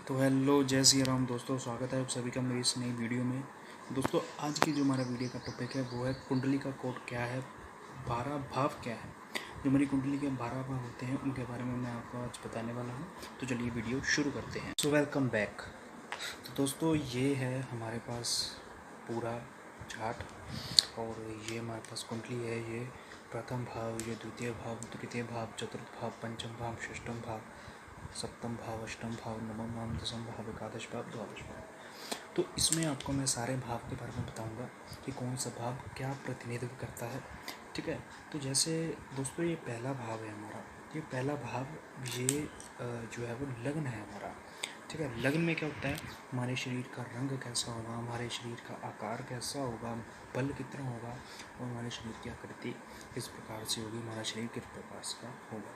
तो हेलो जय श्री राम दोस्तों, स्वागत है आप सभी का मेरी इस नई वीडियो में। दोस्तों आज की जो हमारा वीडियो का टॉपिक है वो है कुंडली का कोड क्या है, 12 भाव क्या है। जो हमारी कुंडली के 12 भाव होते हैं उनके बारे में मैं आपको आज बताने वाला हूँ। तो चलिए वीडियो शुरू करते हैं। So welcome back. तो दोस्तों ये है हमारे पास पूरा चार्ट और ये हमारे पास कुंडली है। ये प्रथम भाव, ये द्वितीय भाव, तृतीय भाव, चतुर्थ भाव, पंचम भाव, षष्ठम भाव, सप्तम भाव, अष्टम भाव, नवम भाव, दसम भाव, एकादश भाव, द्वादश भाव। तो इसमें आपको मैं सारे भाव के बारे में बताऊंगा कि कौन सा भाव क्या प्रतिनिधित्व करता है। ठीक है, तो जैसे दोस्तों ये पहला भाव है हमारा। ये पहला भाव ये जो है वो लग्न है हमारा। ठीक है, लग्न में क्या होता है, हमारे शरीर का रंग कैसा होगा, हमारे शरीर का आकार कैसा होगा, बल कितना होगा और हमारे शरीर की आकृति किस प्रकार से होगी, हमारा शरीर किस प्रकार से होगा।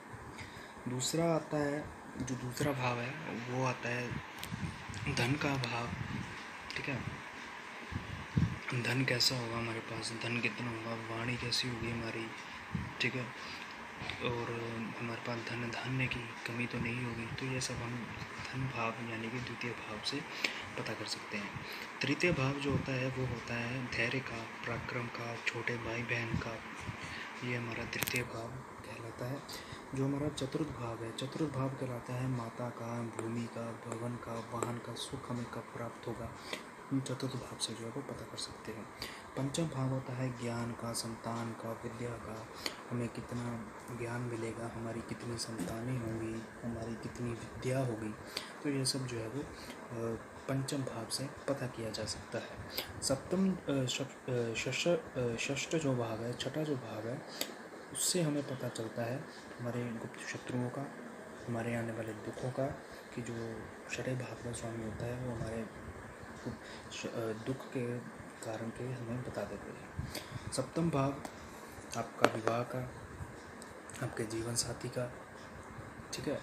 दूसरा आता है, जो दूसरा भाव है वो आता है धन का भाव। ठीक है, धन कैसा होगा, हमारे पास धन कितना होगा, वाणी कैसी होगी हमारी। ठीक है, और हमारे पास धन धान्य की कमी तो नहीं होगी। तो ये सब हम धन भाव यानी कि द्वितीय भाव से पता कर सकते हैं। तृतीय भाव जो होता है वो होता है धैर्य का, पराक्रम का, छोटे भाई बहन का। ये हमारा तृतीय भाव कहलाता है। जो हमारा चतुर्थ भाव है, चतुर्थ भाव कहलाता है माता का, भूमि का, भवन का, वाहन का सुख हमें कब प्राप्त होगा, हम चतुर्थ भाव से जो है वो पता कर सकते हैं। पंचम भाव होता है ज्ञान का, संतान का, विद्या का, हमें कितना ज्ञान मिलेगा, हमारी कितनी संतानें होंगी, हमारी कितनी विद्या होगी। तो ये सब जो है वो पंचम भाव से पता किया जा सकता है। सप्तम षष्ठ जो भाव है, छठा जो भाव है, उससे हमें पता चलता है हमारे गुप्त शत्रुओं का, हमारे आने वाले दुखों का, कि जो छठे भाव का स्वामी होता है वो हमारे दुख के कारण के हमें बता देते हैं। सप्तम भाव आपका विवाह का, आपके जीवन साथी का। ठीक है,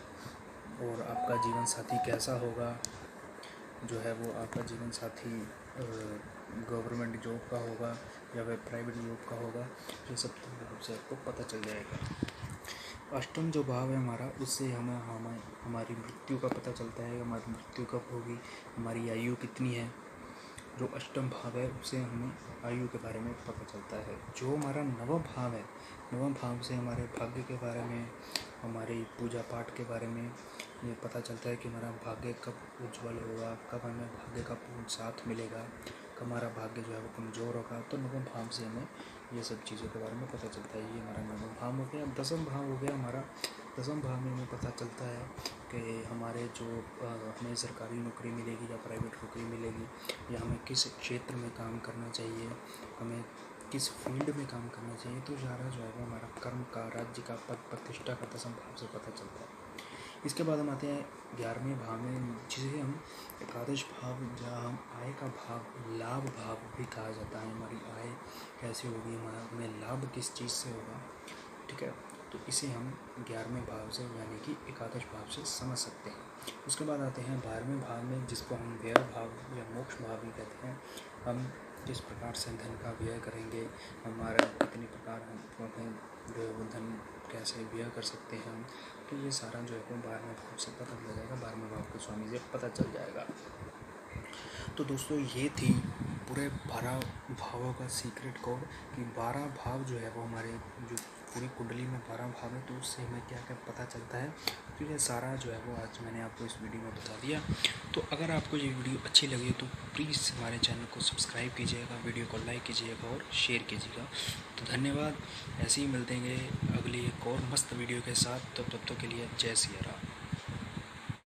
और आपका जीवन साथी कैसा होगा, जो है वो आपका जीवन साथी गवर्नमेंट जॉब का होगा या फिर प्राइवेट जॉब का होगा। ये सप्तम भाव से आपको पता चल जाएगा। अष्टम जो भाव है हमारा, उससे हमारी मृत्यु का पता चलता है, हमारी मृत्यु कब होगी, हमारी आयु कितनी है। जो अष्टम भाव है उससे हमें आयु के बारे में पता चलता है। जो हमारा नवम भाव है, नवम भाव से हमारे भाग्य के बारे में, हमारी पूजा पाठ के बारे में ये पता चलता है कि हमारा भाग्य कब उज्जवल होगा, कब हमें भाग्य का पूर्ण साथ मिलेगा, कब हमारा भाग्य जो है वो कमज़ोर होगा। तो नवम भाव से हमें ये सब चीज़ों के बारे में पता चलता है। ये हमारा नवम भाव हो गया। दसम भाव हो गया हमारा। दसम भाव में हमें पता चलता है कि हमारे जो हमें सरकारी नौकरी मिलेगी या प्राइवेट नौकरी मिलेगी, या हमें किस क्षेत्र में काम करना चाहिए, हमें किस फील्ड में काम करना चाहिए। तो सारा जो है वो हमारा कर्म का, राज्य का, पद प्रतिष्ठा का दसम भाव से पता चलता है। इसके बाद हम आते हैं 11वें भाव में, जिसे हम एकादश भाव या हम आय का भाव, लाभ भाव भी कहा जाता है। हमारी आय कैसे होगी, हमारा हमें लाभ किस चीज़ से होगा। ठीक है, तो इसे हम 11वें भाव से यानी कि एकादश भाव से समझ सकते हैं। उसके बाद आते हैं 12वें भाव में, जिसको हम व्यय भाव या मोक्ष भाव भी कहते हैं। हम किस प्रकार से धन का व्यय करेंगे, हमारा कितने प्रकार हम जो है वो धन कैसे व्यय कर सकते हैं हम। तो ये सारा जो है वो 12वें भाव से पता चल जाएगा, 12वें भाव के स्वामी से पता चल जाएगा। तो दोस्तों ये थी पूरे 12 भावों का सीक्रेट कोड, कि 12 भाव जो है वो हमारे जो पूरी कुंडली में 12 भाव है, तो उससे हमें क्या क्या पता चलता है। तो ये सारा जो है वो आज मैंने आपको इस वीडियो में बता दिया। तो अगर आपको ये वीडियो अच्छी लगी तो प्लीज़ हमारे चैनल को सब्सक्राइब कीजिएगा, वीडियो को लाइक कीजिएगा और शेयर कीजिएगा। तो धन्यवाद। ऐसे ही मिलते हैं अगली एक और मस्त वीडियो के साथ। तब तक के लिए जय सिया राम।